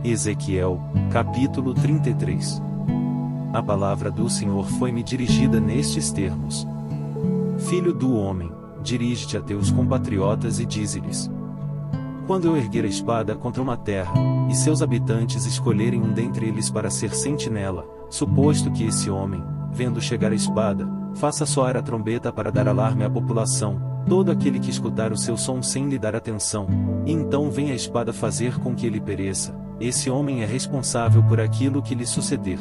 Ezequiel, capítulo 33. A palavra do Senhor foi-me dirigida nestes termos: Filho do homem, dirige-te a teus compatriotas e dize-lhes: quando eu erguer a espada contra uma terra, e seus habitantes escolherem um dentre eles para ser sentinela, suposto que esse homem, vendo chegar a espada, faça soar a trombeta para dar alarme à população, todo aquele que escutar o seu som sem lhe dar atenção, e então vem a espada fazer com que ele pereça, esse homem é responsável por aquilo que lhe suceder.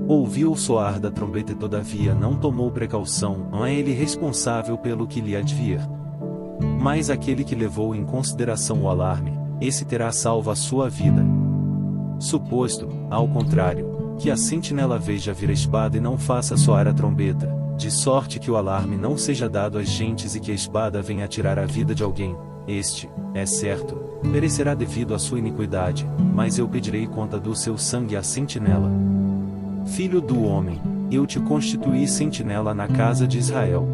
Ouviu o soar da trombeta e todavia não tomou precaução, não é ele responsável pelo que lhe advir. Mas aquele que levou em consideração o alarme, esse terá salvo a sua vida. Suposto, ao contrário, que a sentinela veja vir a espada e não faça soar a trombeta, de sorte que o alarme não seja dado às gentes e que a espada venha a tirar a vida de alguém, este, é certo, perecerá devido à sua iniquidade, mas eu pedirei conta do seu sangue à sentinela. Filho do homem, eu te constituí sentinela na casa de Israel.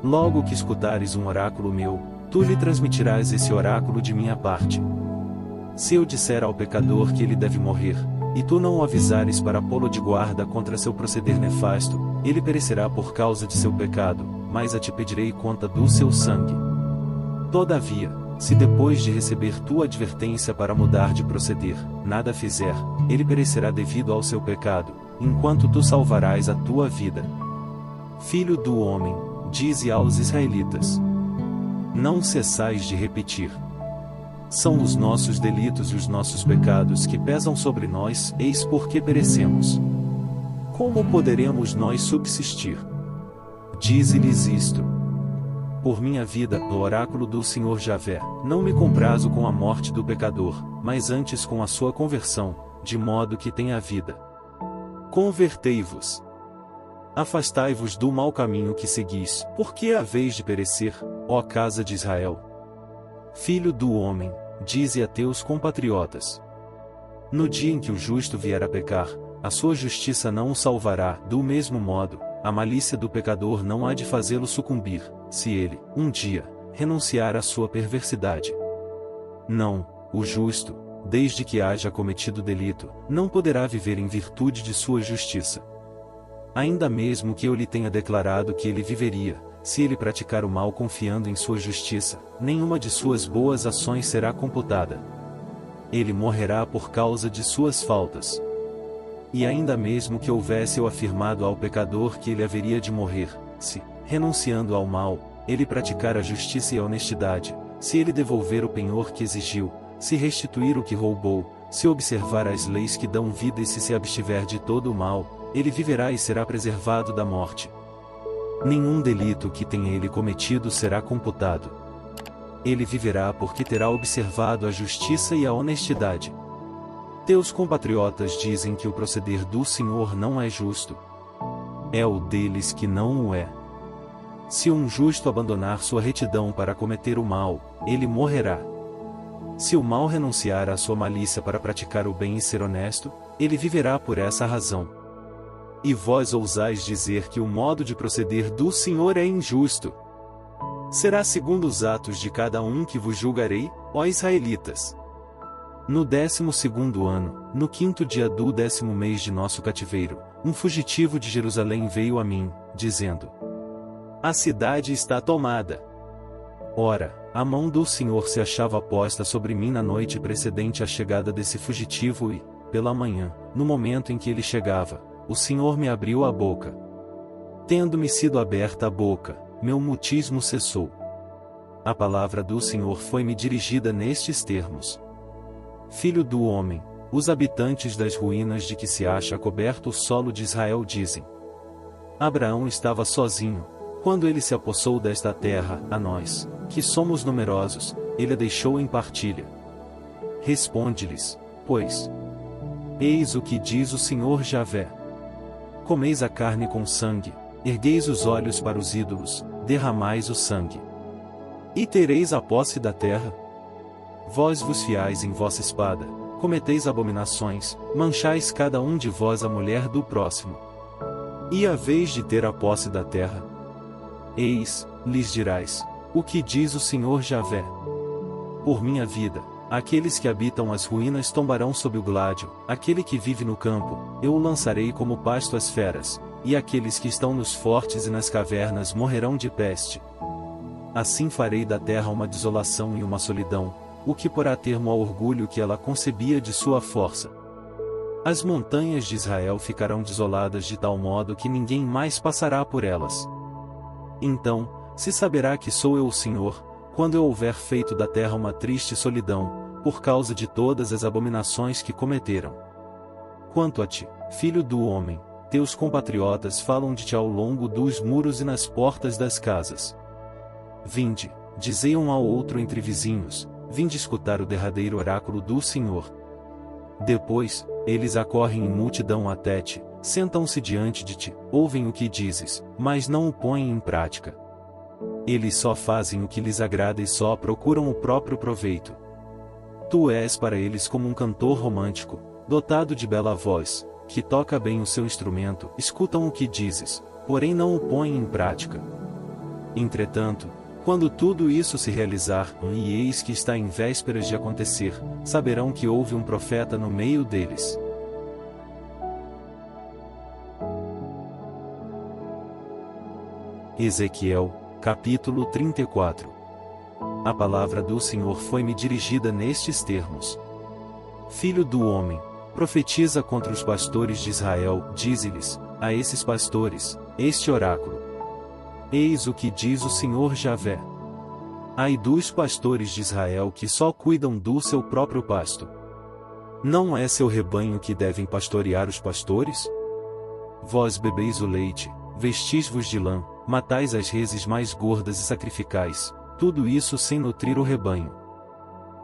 Logo que escutares um oráculo meu, tu lhe transmitirás esse oráculo de minha parte. Se eu disser ao pecador que ele deve morrer, e tu não o avisares para pô-lo de guarda contra seu proceder nefasto, ele perecerá por causa de seu pecado, mas a ti pedirei conta do seu sangue. Todavia, se depois de receber tua advertência para mudar de proceder, nada fizer, ele perecerá devido ao seu pecado, enquanto tu salvarás a tua vida. Filho do homem, dize aos israelitas: não cessais de repetir: são os nossos delitos e os nossos pecados que pesam sobre nós, eis porque perecemos. Como poderemos nós subsistir? Dize-lhes isto: por minha vida, o oráculo do Senhor Javé, não me comprazo com a morte do pecador, mas antes com a sua conversão, de modo que tenha vida. Convertei-vos. Afastai-vos do mau caminho que seguis, porque haveis de perecer, ó casa de Israel. Filho do homem, dize a teus compatriotas: no dia em que o justo vier a pecar, a sua justiça não o salvará, do mesmo modo, a malícia do pecador não há de fazê-lo sucumbir, se ele, um dia, renunciar à sua perversidade. Não, o justo, desde que haja cometido delito, não poderá viver em virtude de sua justiça. Ainda mesmo que eu lhe tenha declarado que ele viveria, se ele praticar o mal confiando em sua justiça, nenhuma de suas boas ações será computada. Ele morrerá por causa de suas faltas. E ainda mesmo que houvesse eu afirmado ao pecador que ele haveria de morrer, se, renunciando ao mal, ele praticar a justiça e a honestidade, se ele devolver o penhor que exigiu, se restituir o que roubou, se observar as leis que dão vida e se abstiver de todo o mal, ele viverá e será preservado da morte. Nenhum delito que tenha ele cometido será computado. Ele viverá porque terá observado a justiça e a honestidade. Teus compatriotas dizem que o proceder do Senhor não é justo. É o deles que não o é. Se um justo abandonar sua retidão para cometer o mal, ele morrerá. Se o mal renunciar à sua malícia para praticar o bem e ser honesto, ele viverá por essa razão. E vós ousais dizer que o modo de proceder do Senhor é injusto. Será segundo os atos de cada um que vos julgarei, ó israelitas. No 12º ano, no 5º dia do 10º mês de nosso cativeiro, um fugitivo de Jerusalém veio a mim, dizendo: a cidade está tomada. Ora, a mão do Senhor se achava posta sobre mim na noite precedente à chegada desse fugitivo e, pela manhã, no momento em que ele chegava, o Senhor me abriu a boca. Tendo-me sido aberta a boca, meu mutismo cessou. A palavra do Senhor foi-me dirigida nestes termos: Filho do homem, os habitantes das ruínas de que se acha coberto o solo de Israel dizem: Abraão estava sozinho, quando ele se apossou desta terra, a nós, que somos numerosos, ele a deixou em partilha. Responde-lhes, pois: eis o que diz o Senhor Javé: comeis a carne com sangue, ergueis os olhos para os ídolos, derramais o sangue. E tereis a posse da terra? Vós vos fiais em vossa espada, cometeis abominações, manchais cada um de vós a mulher do próximo. E haveis de ter a posse da terra? Eis, lhes dirás, o que diz o Senhor Javé: por minha vida, Aqueles que habitam as ruínas tombarão sob o gládio, aquele que vive no campo, eu o lançarei como pasto às feras, e aqueles que estão nos fortes e nas cavernas morrerão de peste. Assim farei da terra uma desolação e uma solidão, o que porá termo ao orgulho que ela concebia de sua força. As montanhas de Israel ficarão desoladas de tal modo que ninguém mais passará por elas. Então, se saberá que sou eu o Senhor, quando eu houver feito da terra uma triste solidão, por causa de todas as abominações que cometeram. Quanto a ti, filho do homem, teus compatriotas falam de ti ao longo dos muros e nas portas das casas. Vinde, dizei um ao outro entre vizinhos, vinde escutar o derradeiro oráculo do Senhor. Depois, eles acorrem em multidão até ti, sentam-se diante de ti, ouvem o que dizes, mas não o põem em prática. Eles só fazem o que lhes agrada e só procuram o próprio proveito. Tu és para eles como um cantor romântico, dotado de bela voz, que toca bem o seu instrumento, escutam o que dizes, porém não o põem em prática. Entretanto, quando tudo isso se realizar, e eis que está em vésperas de acontecer, saberão que houve um profeta no meio deles. Ezequiel, capítulo 34. A palavra do Senhor foi-me dirigida nestes termos: Filho do homem, profetiza contra os pastores de Israel, dize-lhes, a esses pastores, este oráculo. Eis o que diz o Senhor Javé. Ai dos pastores de Israel que só cuidam do seu próprio pasto. Não é seu rebanho que devem pastorear os pastores? Vós bebeis o leite, vestis-vos de lã, matais as reses mais gordas e sacrificais, tudo isso sem nutrir o rebanho.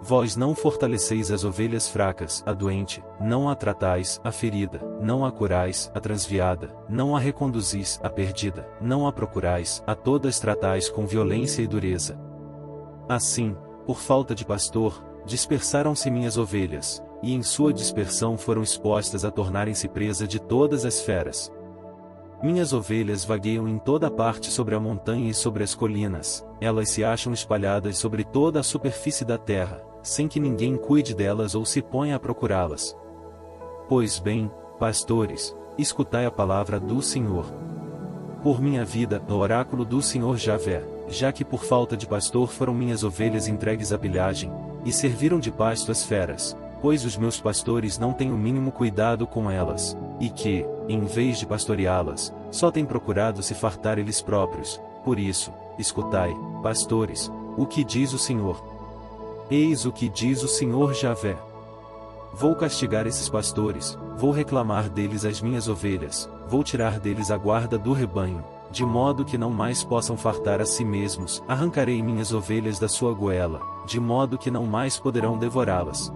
Vós não fortaleceis as ovelhas fracas, a doente, não a tratais, a ferida, não a curais, a transviada, não a reconduzis, a perdida, não a procurais, a todas tratais com violência e dureza. Assim, por falta de pastor, dispersaram-se minhas ovelhas, e em sua dispersão foram expostas a tornarem-se presa de todas as feras. Minhas ovelhas vagueiam em toda parte sobre a montanha e sobre as colinas, elas se acham espalhadas sobre toda a superfície da terra, sem que ninguém cuide delas ou se ponha a procurá-las. Pois bem, pastores, escutai a palavra do Senhor. Por minha vida, o oráculo do Senhor Javé, já que por falta de pastor foram minhas ovelhas entregues à pilhagem, e serviram de pasto às feras, pois os meus pastores não têm o mínimo cuidado com elas, e que, em vez de pastoreá-las, só têm procurado se fartar eles próprios. Por isso, escutai, pastores, o que diz o Senhor. Eis o que diz o Senhor Javé. Vou castigar esses pastores, vou reclamar deles as minhas ovelhas, vou tirar deles a guarda do rebanho, de modo que não mais possam fartar a si mesmos, arrancarei minhas ovelhas da sua goela, de modo que não mais poderão devorá-las.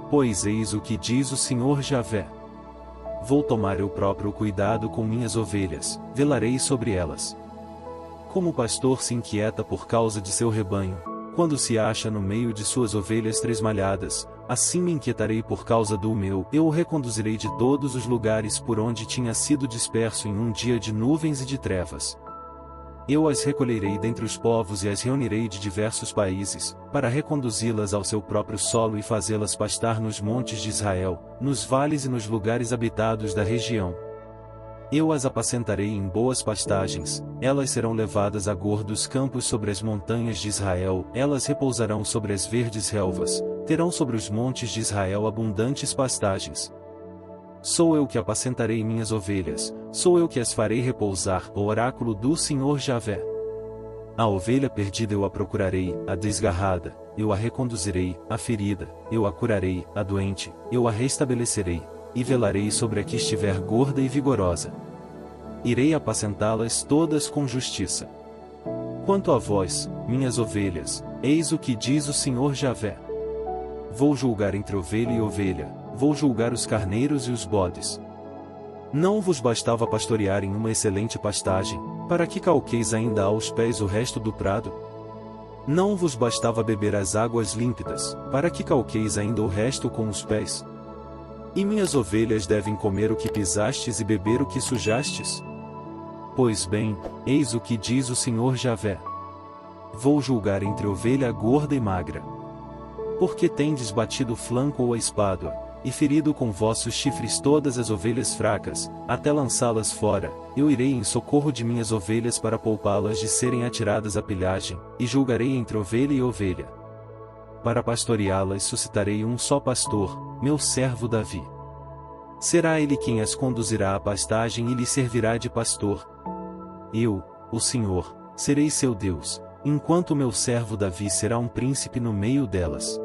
Pois eis o que diz o Senhor Javé. Vou tomar eu próprio cuidado com minhas ovelhas, velarei sobre elas. Como o pastor se inquieta por causa de seu rebanho, quando se acha no meio de suas ovelhas tresmalhadas, assim me inquietarei por causa do meu, eu o reconduzirei de todos os lugares por onde tinha sido disperso em um dia de nuvens e de trevas. Eu as recolherei dentre os povos e as reunirei de diversos países, para reconduzi-las ao seu próprio solo e fazê-las pastar nos montes de Israel, nos vales e nos lugares habitados da região. Eu as apacentarei em boas pastagens, elas serão levadas a gordos campos sobre as montanhas de Israel, elas repousarão sobre as verdes relvas, terão sobre os montes de Israel abundantes pastagens. Sou eu que apacentarei minhas ovelhas, sou eu que as farei repousar, o oráculo do Senhor Javé. A ovelha perdida eu a procurarei, a desgarrada, eu a reconduzirei, a ferida, eu a curarei, a doente, eu a restabelecerei, e velarei sobre a que estiver gorda e vigorosa. Irei apacentá-las todas com justiça. Quanto a vós, minhas ovelhas, eis o que diz o Senhor Javé. Vou julgar entre ovelha e ovelha, vou julgar os carneiros e os bodes. Não vos bastava pastorear em uma excelente pastagem, para que calqueis ainda aos pés o resto do prado? Não vos bastava beber as águas límpidas, para que calqueis ainda o resto com os pés? E minhas ovelhas devem comer o que pisastes e beber o que sujastes? Pois bem, eis o que diz o Senhor Javé. Vou julgar entre ovelha gorda e magra. Porque tendes batido o flanco ou a espádua, e ferido com vossos chifres todas as ovelhas fracas, até lançá-las fora, eu irei em socorro de minhas ovelhas para poupá-las de serem atiradas à pilhagem, e julgarei entre ovelha e ovelha. Para pastoreá-las suscitarei um só pastor, meu servo Davi. Será ele quem as conduzirá à pastagem e lhe servirá de pastor. Eu, o Senhor, serei seu Deus, enquanto meu servo Davi será um príncipe no meio delas.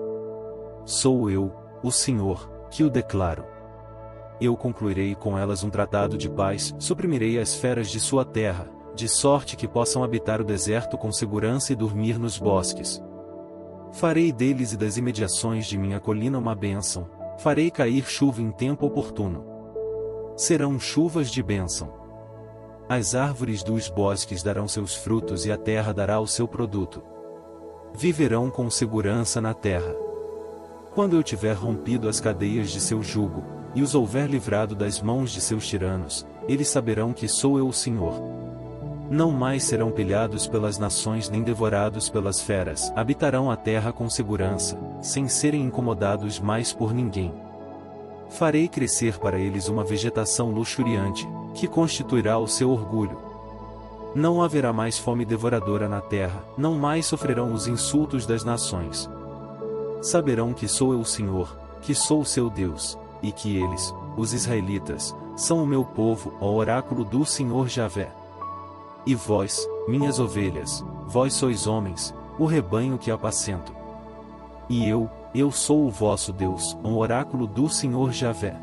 Sou eu, o Senhor, que o declaro. Eu concluirei com elas um tratado de paz, suprimirei as feras de sua terra, de sorte que possam habitar o deserto com segurança e dormir nos bosques. Farei deles e das imediações de minha colina uma bênção, farei cair chuva em tempo oportuno. Serão chuvas de bênção. As árvores dos bosques darão seus frutos e a terra dará o seu produto. Viverão com segurança na terra. Quando eu tiver rompido as cadeias de seu jugo, e os houver livrado das mãos de seus tiranos, eles saberão que sou eu o Senhor. Não mais serão pilhados pelas nações nem devorados pelas feras, habitarão a terra com segurança, sem serem incomodados mais por ninguém. Farei crescer para eles uma vegetação luxuriante, que constituirá o seu orgulho. Não haverá mais fome devoradora na terra, não mais sofrerão os insultos das nações. Saberão que sou eu o Senhor, que sou o seu Deus, e que eles, os israelitas, são o meu povo, ó oráculo do Senhor Javé. E vós, minhas ovelhas, vós sois homens, o rebanho que apacento. E eu sou o vosso Deus, ó oráculo do Senhor Javé.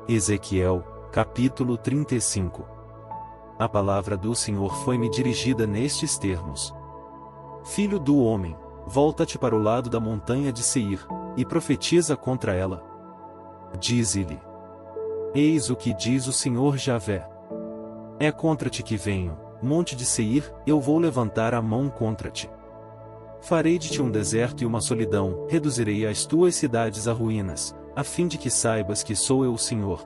Ezequiel, capítulo 35. A palavra do Senhor foi-me dirigida nestes termos: Filho do homem, volta-te para o lado da montanha de Seir, e profetiza contra ela. Dize-lhe: Eis o que diz o Senhor Javé. É contra ti que venho, monte de Seir, eu vou levantar a mão contra ti. Farei de ti um deserto e uma solidão, reduzirei as tuas cidades a ruínas, a fim de que saibas que sou eu o Senhor.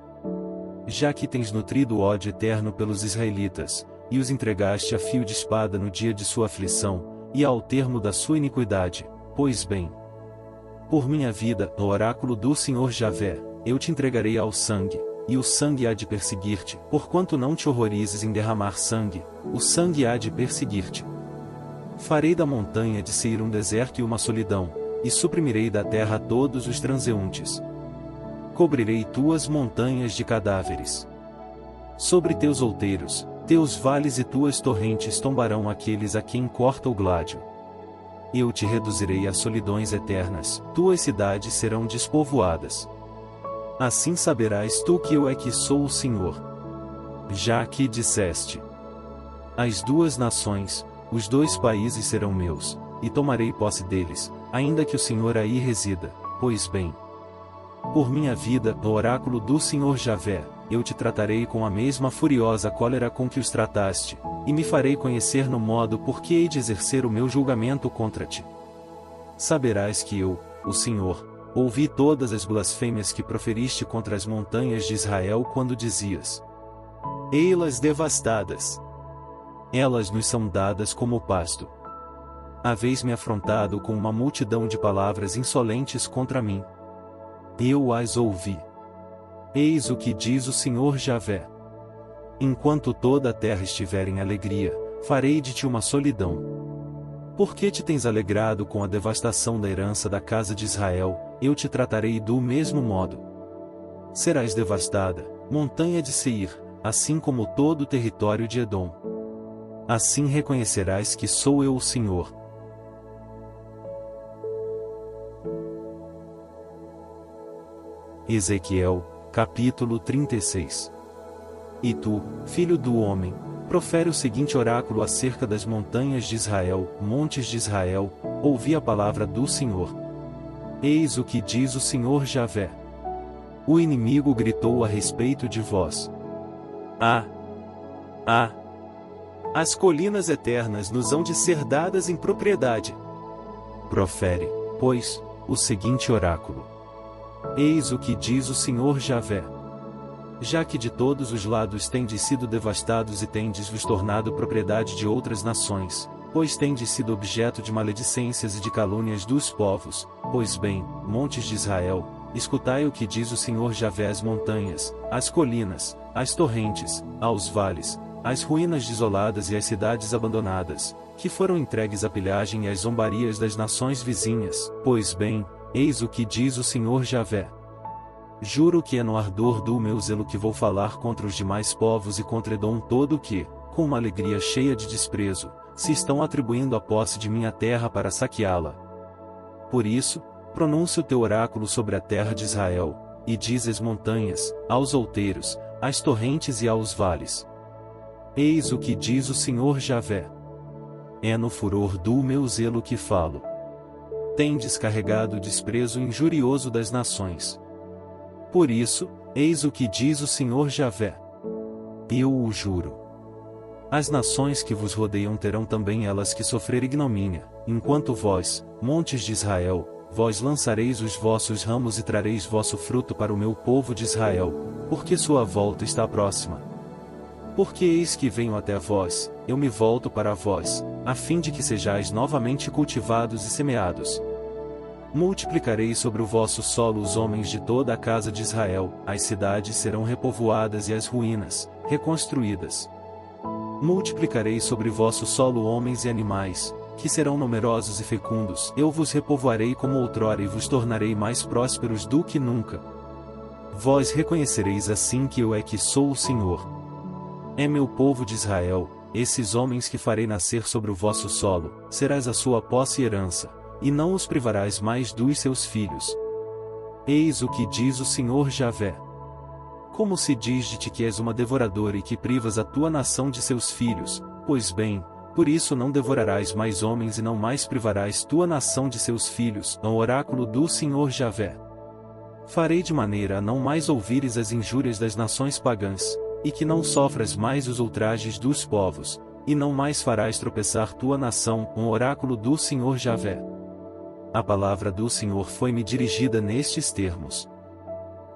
Já que tens nutrido ódio eterno pelos israelitas, e os entregaste a fio de espada no dia de sua aflição, e ao termo da sua iniquidade, pois bem, por minha vida, no oráculo do Senhor Javé, eu te entregarei ao sangue, e o sangue há de perseguir-te, porquanto não te horrorizes em derramar sangue, o sangue há de perseguir-te. Farei da montanha de Seir um deserto e uma solidão, e suprimirei da terra todos os transeuntes. Cobrirei tuas montanhas de cadáveres. Sobre teus outeiros, teus vales e tuas torrentes tombarão aqueles a quem corta o gládio. Eu te reduzirei a solidões eternas, tuas cidades serão despovoadas. Assim saberás tu que eu é que sou o Senhor. Já que disseste: as duas nações, os dois países serão meus, e tomarei posse deles, ainda que o Senhor aí resida, pois bem, por minha vida, no oráculo do Senhor Javé, eu te tratarei com a mesma furiosa cólera com que os trataste, e me farei conhecer no modo por que hei de exercer o meu julgamento contra ti. Saberás que eu, o Senhor, ouvi todas as blasfêmias que proferiste contra as montanhas de Israel quando dizias: ei-las devastadas. Elas nos são dadas como pasto. Haveis-me afrontado com uma multidão de palavras insolentes contra mim. Eu as ouvi. Eis o que diz o Senhor Javé. Enquanto toda a terra estiver em alegria, farei de ti uma solidão. Por que te tens alegrado com a devastação da herança da casa de Israel, eu te tratarei do mesmo modo. Serás devastada, montanha de Seir, assim como todo o território de Edom. Assim reconhecerás que sou eu o Senhor. Ezequiel, capítulo 36. E tu, filho do homem, profere o seguinte oráculo acerca das montanhas de Israel, montes de Israel, ouvi a palavra do Senhor. Eis o que diz o Senhor Javé. O inimigo gritou a respeito de vós. As colinas eternas nos hão de ser dadas em propriedade. Profere, pois, o seguinte oráculo. Eis o que diz o Senhor Javé. Já que de todos os lados tendes sido devastados e tendes vos tornado propriedade de outras nações, pois tendes sido objeto de maledicências e de calúnias dos povos, pois bem, montes de Israel, escutai o que diz o Senhor Javé às montanhas, às colinas, às torrentes, aos vales, às ruínas desoladas e às cidades abandonadas, que foram entregues à pilhagem e às zombarias das nações vizinhas. Pois bem, eis o que diz o Senhor Javé. Juro que é no ardor do meu zelo que vou falar contra os demais povos e contra Edom todo que, com uma alegria cheia de desprezo, se estão atribuindo a posse de minha terra para saqueá-la. Por isso, pronuncia o teu oráculo sobre a terra de Israel, e diz às montanhas, aos outeiros, às torrentes e aos vales. Eis o que diz o Senhor Javé. É no furor do meu zelo que falo. Tendes carregado o desprezo injurioso das nações. Por isso, eis o que diz o Senhor Javé. Eu o juro. As nações que vos rodeiam terão também elas que sofrer ignomínia, enquanto vós, montes de Israel, vós lançareis os vossos ramos e trareis vosso fruto para o meu povo de Israel, porque sua volta está próxima. Porque eis que venho até vós, eu me volto para vós, a fim de que sejais novamente cultivados e semeados. Multiplicarei sobre o vosso solo os homens de toda a casa de Israel, as cidades serão repovoadas e as ruínas, reconstruídas. Multiplicarei sobre vosso solo homens e animais, que serão numerosos e fecundos. Eu vos repovoarei como outrora e vos tornarei mais prósperos do que nunca. Vós reconhecereis assim que eu é que sou o Senhor. É meu povo de Israel, esses homens que farei nascer sobre o vosso solo, serás a sua posse e herança, e não os privarás mais dos seus filhos. Eis o que diz o Senhor Javé. Como se diz de ti que és uma devoradora e que privas a tua nação de seus filhos, pois bem, por isso não devorarás mais homens e não mais privarás tua nação de seus filhos, no oráculo do Senhor Javé. Farei de maneira a não mais ouvires as injúrias das nações pagãs, e que não sofras mais os ultrajes dos povos, e não mais farás tropeçar tua nação, no oráculo do Senhor Javé. A palavra do Senhor foi-me dirigida nestes termos.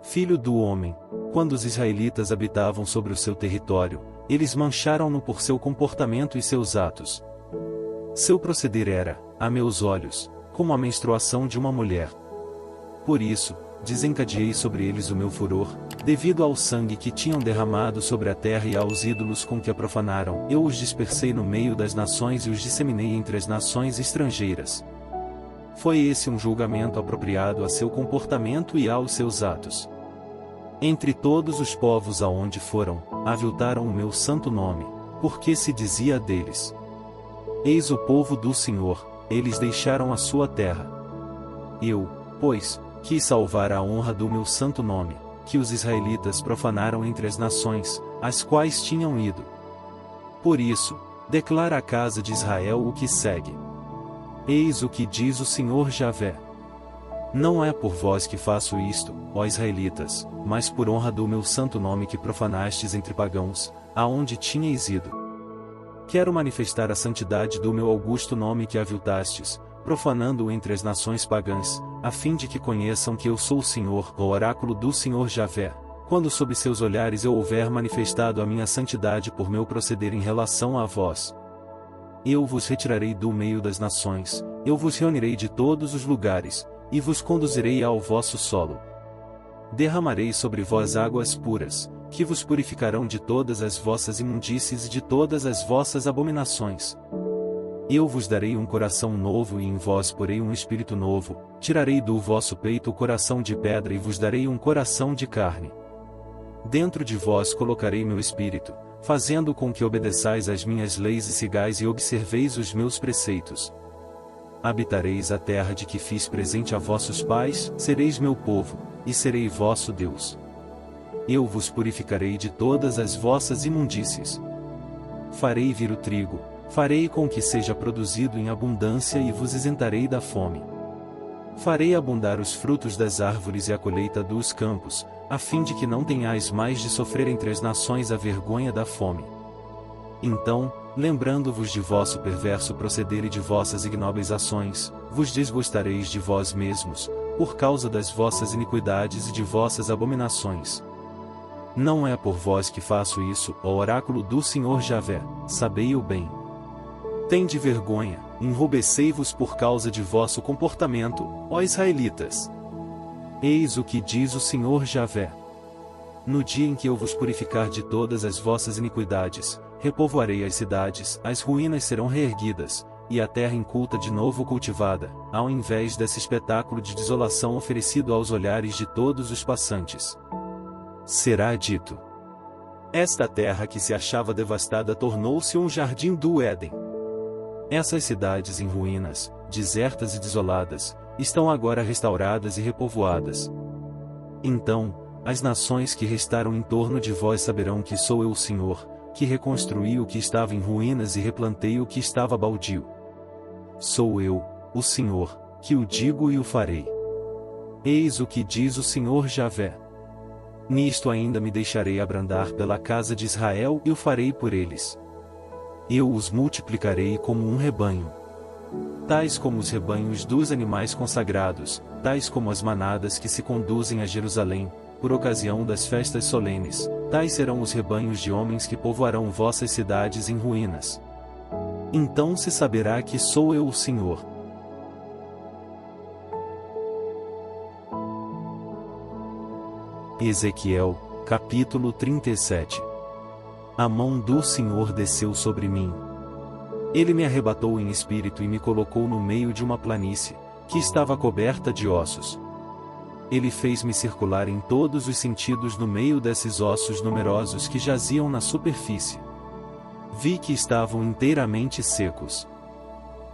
Filho do homem, quando os israelitas habitavam sobre o seu território, eles mancharam-no por seu comportamento e seus atos. Seu proceder era, a meus olhos, como a menstruação de uma mulher. Por isso, desencadeei sobre eles o meu furor, devido ao sangue que tinham derramado sobre a terra e aos ídolos com que a profanaram. Eu os dispersei no meio das nações e os disseminei entre as nações estrangeiras. Foi esse um julgamento apropriado a seu comportamento e aos seus atos. Entre todos os povos aonde foram, aviltaram o meu santo nome, porque se dizia deles: Eis o povo do Senhor, eles deixaram a sua terra. Eu, pois, quis salvar a honra do meu santo nome, que os israelitas profanaram entre as nações, as quais tinham ido. Por isso, declara a casa de Israel o que segue. Eis o que diz o Senhor Javé. Não é por vós que faço isto, ó israelitas, mas por honra do meu santo nome que profanastes entre pagãos, aonde tinhais ido. Quero manifestar a santidade do meu augusto nome que aviltastes, profanando-o entre as nações pagãs, a fim de que conheçam que eu sou o Senhor, o oráculo do Senhor Javé, quando sob seus olhares eu houver manifestado a minha santidade por meu proceder em relação a vós. Eu vos retirarei do meio das nações, eu vos reunirei de todos os lugares, e vos conduzirei ao vosso solo. Derramarei sobre vós águas puras, que vos purificarão de todas as vossas imundícies e de todas as vossas abominações. Eu vos darei um coração novo e em vós porei um espírito novo, tirarei do vosso peito o coração de pedra e vos darei um coração de carne. Dentro de vós colocarei meu espírito, fazendo com que obedeçais às minhas leis e sigais e observeis os meus preceitos. Habitareis a terra de que fiz presente a vossos pais, sereis meu povo, e serei vosso Deus. Eu vos purificarei de todas as vossas imundícies. Farei vir o trigo, farei com que seja produzido em abundância e vos isentarei da fome. Farei abundar os frutos das árvores e a colheita dos campos, a fim de que não tenhais mais de sofrer entre as nações a vergonha da fome. Então, lembrando-vos de vosso perverso proceder e de vossas ignóbeis ações, vos desgostareis de vós mesmos, por causa das vossas iniquidades e de vossas abominações. Não é por vós que faço isso, ó oráculo do Senhor Javé, sabei-o bem. Tende vergonha, enrubescei-vos por causa de vosso comportamento, ó israelitas. Eis o que diz o Senhor Javé. No dia em que eu vos purificar de todas as vossas iniquidades, repovoarei as cidades, as ruínas serão reerguidas, e a terra inculta de novo cultivada, ao invés desse espetáculo de desolação oferecido aos olhares de todos os passantes. Será dito: esta terra que se achava devastada tornou-se um jardim do Éden. Essas cidades em ruínas, desertas e desoladas, estão agora restauradas e repovoadas. Então, as nações que restaram em torno de vós saberão que sou eu o Senhor, que reconstruí o que estava em ruínas e replantei o que estava baldio. Sou eu, o Senhor, que o digo e o farei. Eis o que diz o Senhor Javé. Nisto ainda me deixarei abrandar pela casa de Israel e o farei por eles. Eu os multiplicarei como um rebanho. Tais como os rebanhos dos animais consagrados, tais como as manadas que se conduzem a Jerusalém, por ocasião das festas solenes, tais serão os rebanhos de homens que povoarão vossas cidades em ruínas. Então se saberá que sou eu o Senhor. Ezequiel, capítulo 37. A mão do Senhor desceu sobre mim. Ele me arrebatou em espírito e me colocou no meio de uma planície, que estava coberta de ossos. Ele fez-me circular em todos os sentidos no meio desses ossos numerosos que jaziam na superfície. Vi que estavam inteiramente secos.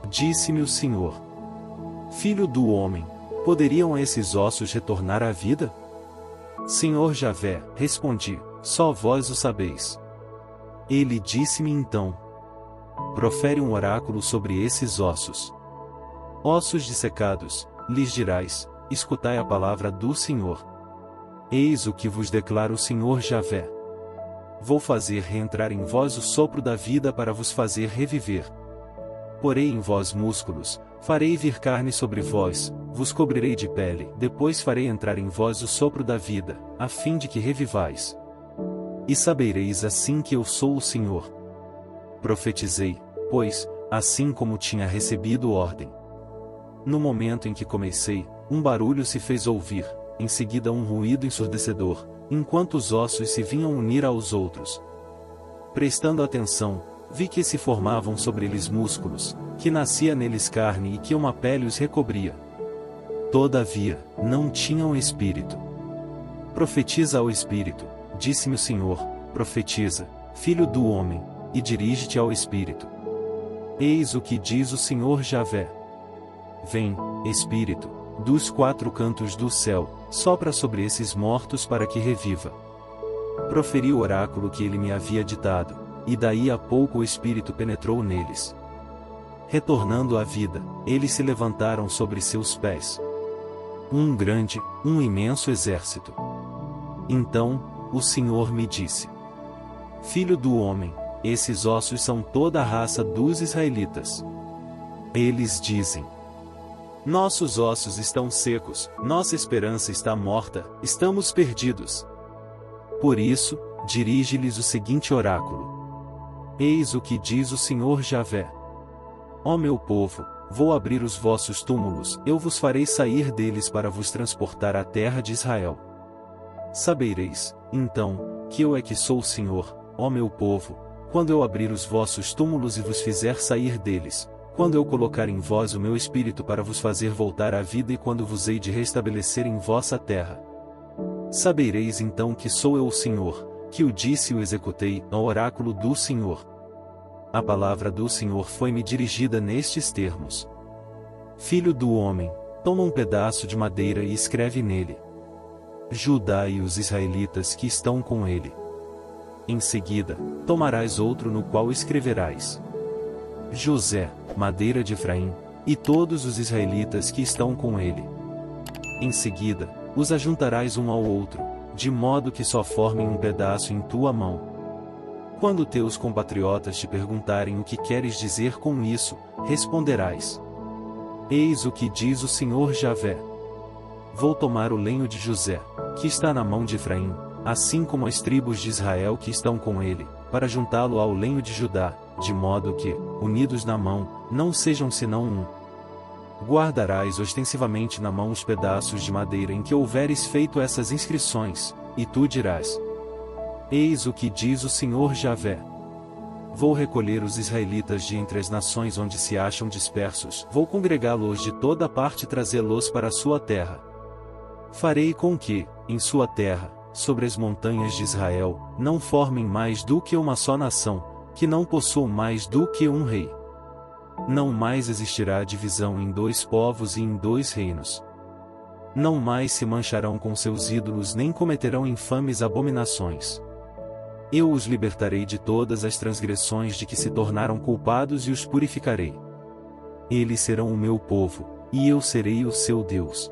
Disse-me o Senhor: filho do homem, poderiam esses ossos retornar à vida? Senhor Javé, respondi, só vós o sabeis. Ele disse-me então: profere um oráculo sobre esses ossos. Ossos dissecados, lhes dirás: escutai a palavra do Senhor. Eis o que vos declara o Senhor Javé. Vou fazer reentrar em vós o sopro da vida para vos fazer reviver. Porei em vós músculos, farei vir carne sobre vós, vos cobrirei de pele, depois farei entrar em vós o sopro da vida, a fim de que revivais. E sabereis assim que eu sou o Senhor. Profetizei, pois, assim como tinha recebido ordem. No momento em que comecei, um barulho se fez ouvir, em seguida um ruído ensurdecedor, enquanto os ossos se vinham unir aos outros. Prestando atenção, vi que se formavam sobre eles músculos, que nascia neles carne e que uma pele os recobria. Todavia, não tinham espírito. Profetiza ao espírito, disse-me o Senhor, profetiza, filho do homem, e dirige-te ao espírito. Eis o que diz o Senhor Javé. Vem, espírito, dos quatro cantos do céu, sopra sobre esses mortos para que reviva. Proferi o oráculo que ele me havia ditado, e daí a pouco o espírito penetrou neles. Retornando à vida, eles se levantaram sobre seus pés. Um grande, um imenso exército. Então, o Senhor me disse: filho do homem, esses ossos são toda a raça dos israelitas. Eles dizem: nossos ossos estão secos, nossa esperança está morta, estamos perdidos. Por isso, dirige-lhes o seguinte oráculo. Eis o que diz o Senhor Javé. Ó meu povo, vou abrir os vossos túmulos, eu vos farei sair deles para vos transportar à terra de Israel. Sabereis, então, que eu é que sou o Senhor, ó meu povo, quando eu abrir os vossos túmulos e vos fizer sair deles, quando eu colocar em vós o meu espírito para vos fazer voltar à vida e quando vos hei de restabelecer em vossa terra. Sabereis então que sou eu o Senhor, que o disse e o executei, ao oráculo do Senhor. A palavra do Senhor foi-me dirigida nestes termos: filho do homem, toma um pedaço de madeira e escreve nele: Judá e os israelitas que estão com ele. Em seguida, tomarás outro no qual escreverás: José, madeira de Efraim, e todos os israelitas que estão com ele. Em seguida, os ajuntarás um ao outro, de modo que só formem um pedaço em tua mão. Quando teus compatriotas te perguntarem o que queres dizer com isso, responderás: Eis o que diz o Senhor Javé. Vou tomar o lenho de José, que está na mão de Efraim, assim como as tribos de Israel que estão com ele, para juntá-lo ao lenho de Judá, de modo que, unidos na mão, não sejam senão um. Guardarás ostensivamente na mão os pedaços de madeira em que houveres feito essas inscrições, e tu dirás: Eis o que diz o Senhor Javé. Vou recolher os israelitas de entre as nações onde se acham dispersos, vou congregá-los de toda parte e trazê-los para a sua terra. Farei com que, em sua terra, sobre as montanhas de Israel, não formem mais do que uma só nação, que não possuam mais do que um rei. Não mais existirá divisão em dois povos e em dois reinos. Não mais se mancharão com seus ídolos nem cometerão infames abominações. Eu os libertarei de todas as transgressões de que se tornaram culpados e os purificarei. Eles serão o meu povo, e eu serei o seu Deus.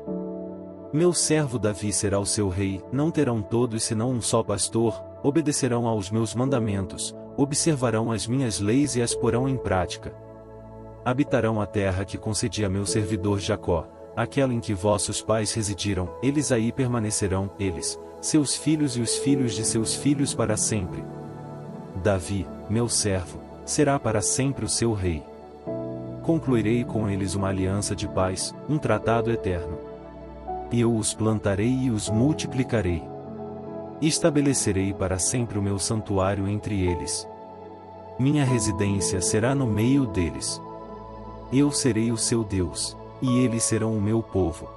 Meu servo Davi será o seu rei, não terão todos senão um só pastor, obedecerão aos meus mandamentos, observarão as minhas leis e as porão em prática. Habitarão a terra que concedi a meu servidor Jacó, aquela em que vossos pais residiram, eles aí permanecerão, eles, seus filhos e os filhos de seus filhos para sempre. Davi, meu servo, será para sempre o seu rei. Concluirei com eles uma aliança de paz, um tratado eterno. Eu os plantarei e os multiplicarei. Estabelecerei para sempre o meu santuário entre eles. Minha residência será no meio deles. Eu serei o seu Deus, e eles serão o meu povo.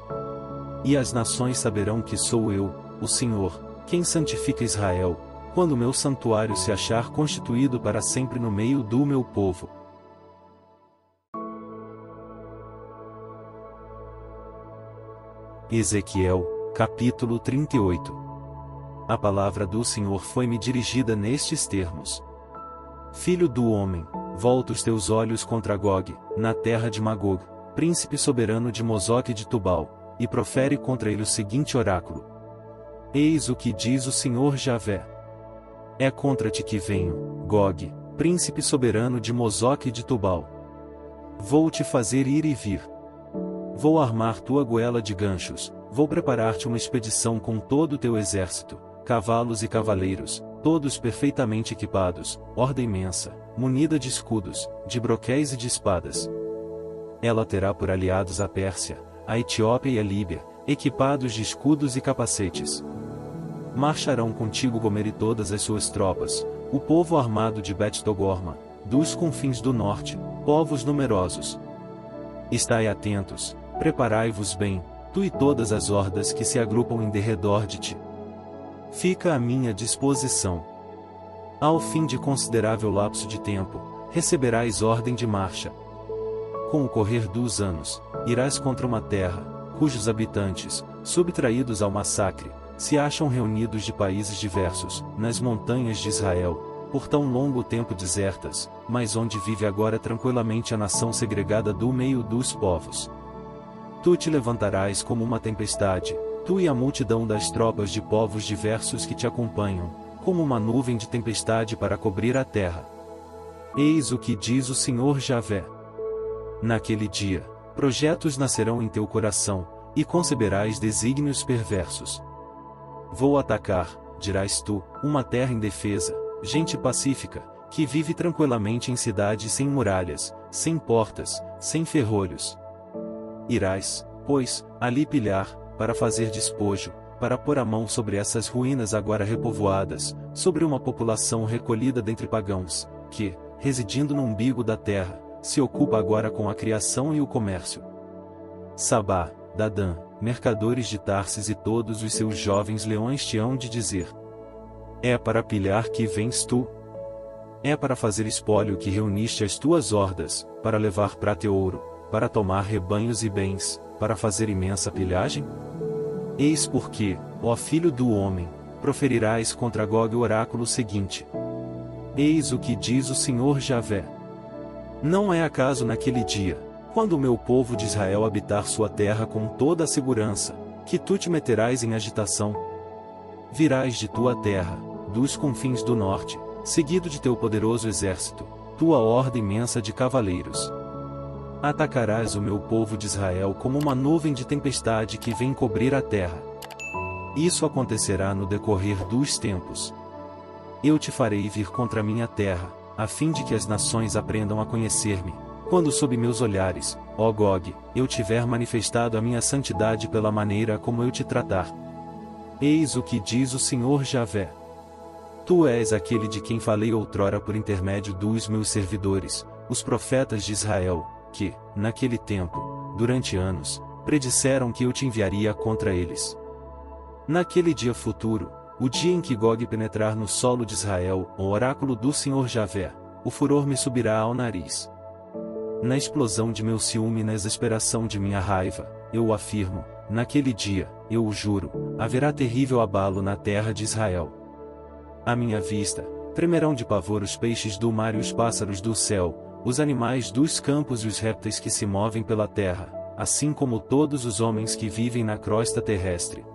E as nações saberão que sou eu, o Senhor, quem santifica Israel, quando o meu santuário se achar constituído para sempre no meio do meu povo. Ezequiel, capítulo 38. A palavra do Senhor foi-me dirigida nestes termos: Filho do homem, volta os teus olhos contra Gog, na terra de Magog, príncipe soberano de Mozoque de Tubal, e profere contra ele o seguinte oráculo: Eis o que diz o Senhor Javé. É contra ti que venho, Gog, príncipe soberano de Mozoque de Tubal. Vou te fazer ir e vir. Vou armar tua goela de ganchos, vou preparar-te uma expedição com todo o teu exército, cavalos e cavaleiros, todos perfeitamente equipados, horda imensa, munida de escudos, de broquéis e de espadas. Ela terá por aliados a Pérsia, a Etiópia e a Líbia, equipados de escudos e capacetes. Marcharão contigo Gomer e todas as suas tropas, o povo armado de Bet-Togorma, dos confins do norte, povos numerosos. Estai atentos, preparai-vos bem, tu e todas as hordas que se agrupam em derredor de ti. Fica à minha disposição. Ao fim de considerável lapso de tempo, receberás ordem de marcha. Com o correr dos anos, irás contra uma terra, cujos habitantes, subtraídos ao massacre, se acham reunidos de países diversos, nas montanhas de Israel, por tão longo tempo desertas, mas onde vive agora tranquilamente a nação segregada do meio dos povos. Tu te levantarás como uma tempestade, tu e a multidão das tropas de povos diversos que te acompanham, como uma nuvem de tempestade para cobrir a terra. Eis o que diz o Senhor Javé. Naquele dia, projetos nascerão em teu coração, e conceberás desígnios perversos. Vou atacar, dirás tu, uma terra indefesa, gente pacífica, que vive tranquilamente em cidades sem muralhas, sem portas, sem ferrolhos. Irás, pois, ali pilhar, para fazer despojo, para pôr a mão sobre essas ruínas agora repovoadas, sobre uma população recolhida dentre pagãos, que, residindo no umbigo da terra, se ocupa agora com a criação e o comércio. Sabá, Dadã, mercadores de Tarsis e todos os seus jovens leões te hão de dizer: é para pilhar que vens tu? É para fazer espólio que reuniste as tuas hordas, para levar prata e ouro, para tomar rebanhos e bens, para fazer imensa pilhagem? Eis porque, ó filho do homem, proferirás contra Gog o oráculo seguinte: Eis o que diz o Senhor Javé. Não é acaso naquele dia, quando o meu povo de Israel habitar sua terra com toda a segurança, que tu te meterás em agitação? Virás de tua terra, dos confins do norte, seguido de teu poderoso exército, tua horda imensa de cavaleiros. Atacarás o meu povo de Israel como uma nuvem de tempestade que vem cobrir a terra. Isso acontecerá no decorrer dos tempos. Eu te farei vir contra minha terra, a fim de que as nações aprendam a conhecer-me, quando sob meus olhares, ó Gog, eu tiver manifestado a minha santidade pela maneira como eu te tratar. Eis o que diz o Senhor Javé. Tu és aquele de quem falei outrora por intermédio dos meus servidores, os profetas de Israel, que, naquele tempo, durante anos, predisseram que eu te enviaria contra eles. Naquele dia futuro, o dia em que Gog penetrar no solo de Israel, o oráculo do Senhor Javé, o furor me subirá ao nariz. Na explosão de meu ciúme e na exasperação de minha raiva, eu o afirmo, naquele dia, eu o juro, haverá terrível abalo na terra de Israel. À minha vista, tremerão de pavor os peixes do mar e os pássaros do céu, os animais dos campos e os répteis que se movem pela terra, assim como todos os homens que vivem na crosta terrestre.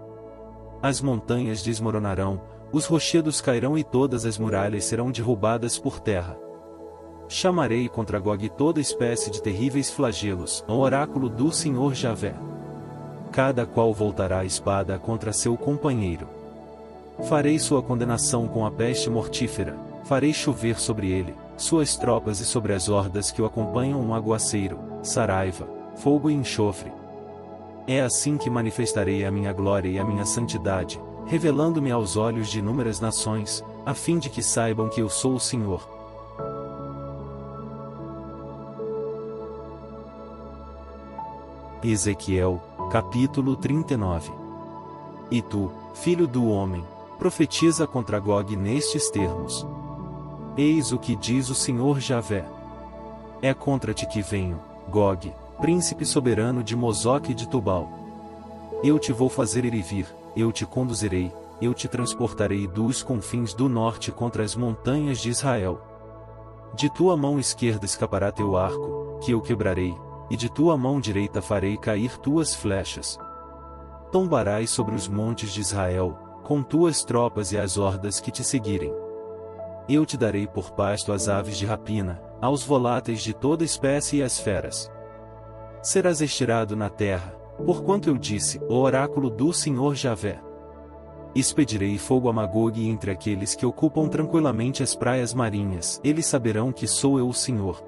As montanhas desmoronarão, os rochedos cairão e todas as muralhas serão derrubadas por terra. Chamarei contra Gog toda espécie de terríveis flagelos, ao oráculo do Senhor Javé. Cada qual voltará a espada contra seu companheiro. Farei sua condenação com a peste mortífera, farei chover sobre ele, suas tropas e sobre as hordas que o acompanham um aguaceiro, saraiva, fogo e enxofre. É assim que manifestarei a minha glória e a minha santidade, revelando-me aos olhos de inúmeras nações, a fim de que saibam que eu sou o Senhor. Ezequiel, capítulo 39. E tu, filho do homem, profetiza contra Gog nestes termos. Eis o que diz o Senhor Javé. É contra ti que venho, Gog, príncipe soberano de Mozoque e de Tubal. Eu te vou fazer ir e vir, eu te conduzirei, eu te transportarei dos confins do norte contra as montanhas de Israel. De tua mão esquerda escapará teu arco, que eu quebrarei, e de tua mão direita farei cair tuas flechas. Tombarás sobre os montes de Israel, com tuas tropas e as hordas que te seguirem. Eu te darei por pasto às aves de rapina, aos voláteis de toda espécie e às feras. Serás estirado na terra, porquanto eu disse, o oráculo do Senhor Javé. Expedirei fogo a Magog entre aqueles que ocupam tranquilamente as praias marinhas, eles saberão que sou eu o Senhor.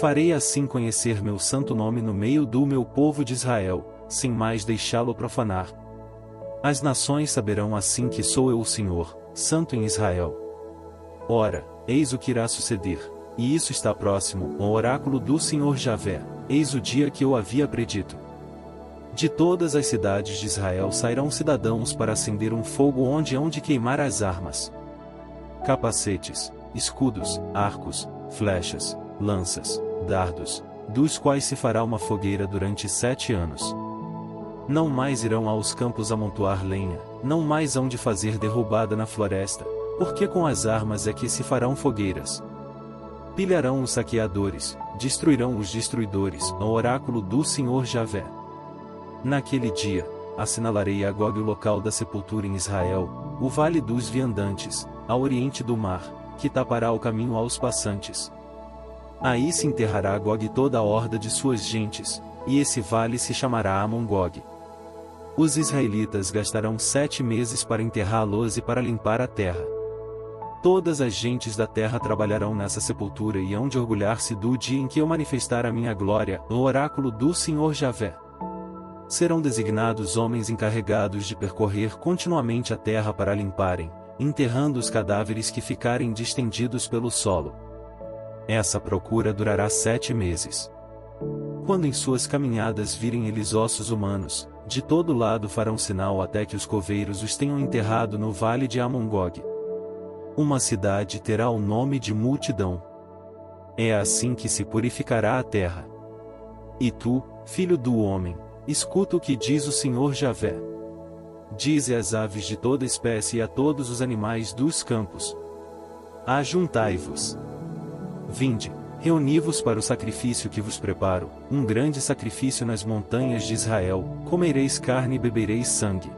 Farei assim conhecer meu santo nome no meio do meu povo de Israel, sem mais deixá-lo profanar. As nações saberão assim que sou eu o Senhor, santo em Israel. Ora, eis o que irá suceder, e isso está próximo, o oráculo do Senhor Javé, eis o dia que eu havia predito. De todas as cidades de Israel sairão cidadãos para acender um fogo onde hão de queimar as armas. Capacetes, escudos, arcos, flechas, lanças, dardos, dos quais se fará uma fogueira durante 7 anos. Não mais irão aos campos amontoar lenha, não mais hão de fazer derrubada na floresta, porque com as armas é que se farão fogueiras. Pilharão os saqueadores, destruirão os destruidores, ao oráculo do Senhor Javé. Naquele dia, assinalarei a Gog o local da sepultura em Israel, o vale dos viandantes, a oriente do mar, que tapará o caminho aos passantes. Aí se enterrará Gog toda a horda de suas gentes, e esse vale se chamará Amon-Gog. Os israelitas gastarão 7 meses para enterrá-los e para limpar a terra. Todas as gentes da terra trabalharão nessa sepultura e hão de orgulhar-se do dia em que eu manifestar a minha glória, o oráculo do Senhor Javé. Serão designados homens encarregados de percorrer continuamente a terra para limparem, enterrando os cadáveres que ficarem distendidos pelo solo. Essa procura durará 7 meses. Quando em suas caminhadas virem eles ossos humanos, de todo lado farão sinal até que os coveiros os tenham enterrado no vale de Amon-Gog. Uma cidade terá o nome de multidão. É assim que se purificará a terra. E tu, filho do homem, escuta o que diz o Senhor Javé. Dize às aves de toda espécie e a todos os animais dos campos: ajuntai-vos. Vinde, reuni-vos para o sacrifício que vos preparo, um grande sacrifício nas montanhas de Israel, comereis carne e bebereis sangue.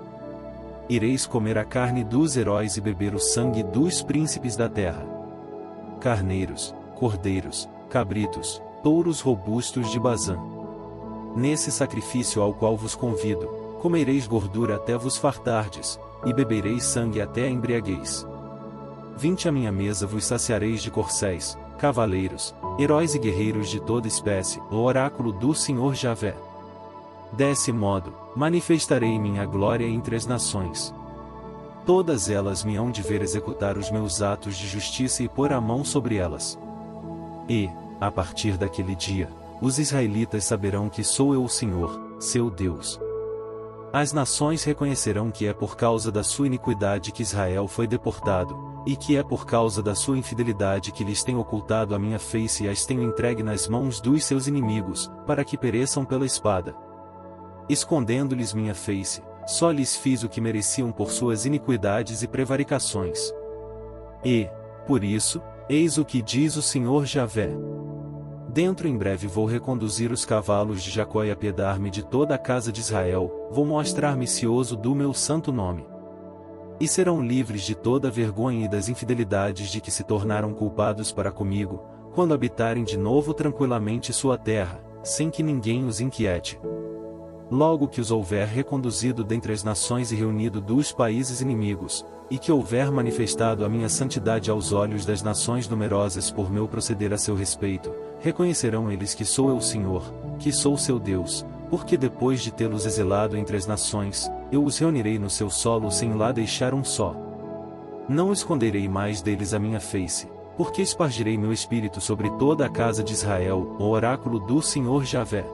Ireis comer a carne dos heróis e beber o sangue dos príncipes da terra. Carneiros, cordeiros, cabritos, touros robustos de Bazã. Nesse sacrifício ao qual vos convido, Comereis gordura até vos fartardes, e bebereis sangue até a embriaguez. Vinde à minha mesa vos saciareis de corcéis, cavaleiros, heróis e guerreiros de toda espécie, o oráculo do Senhor Javé. Desse modo, manifestarei minha glória entre as nações. Todas elas me hão de ver executar os meus atos de justiça e pôr a mão sobre elas. E, a partir daquele dia, os israelitas saberão que sou eu o Senhor, seu Deus. As nações reconhecerão que é por causa da sua iniquidade que Israel foi deportado, e que é por causa da sua infidelidade que lhes tenho ocultado a minha face e as tenho entregue nas mãos dos seus inimigos, para que pereçam pela espada. Escondendo-lhes minha face, só lhes fiz o que mereciam por suas iniquidades e prevaricações. E, por isso, eis o que diz o Senhor Javé. Dentro em breve vou reconduzir os cavalos de Jacó e apiedar-me de toda a casa de Israel, vou mostrar-me cioso do meu santo nome. E serão livres de toda a vergonha e das infidelidades de que se tornaram culpados para comigo, quando habitarem de novo tranquilamente sua terra, sem que ninguém os inquiete. Logo que os houver reconduzido dentre as nações e reunido dos países inimigos, e que houver manifestado a minha santidade aos olhos das nações numerosas por meu proceder a seu respeito, reconhecerão eles que sou eu o Senhor, que sou seu Deus, porque depois de tê-los exilado entre as nações, eu os reunirei no seu solo sem lá deixar um só. Não esconderei mais deles a minha face, porque espargirei meu espírito sobre toda a casa de Israel, o oráculo do Senhor Javé.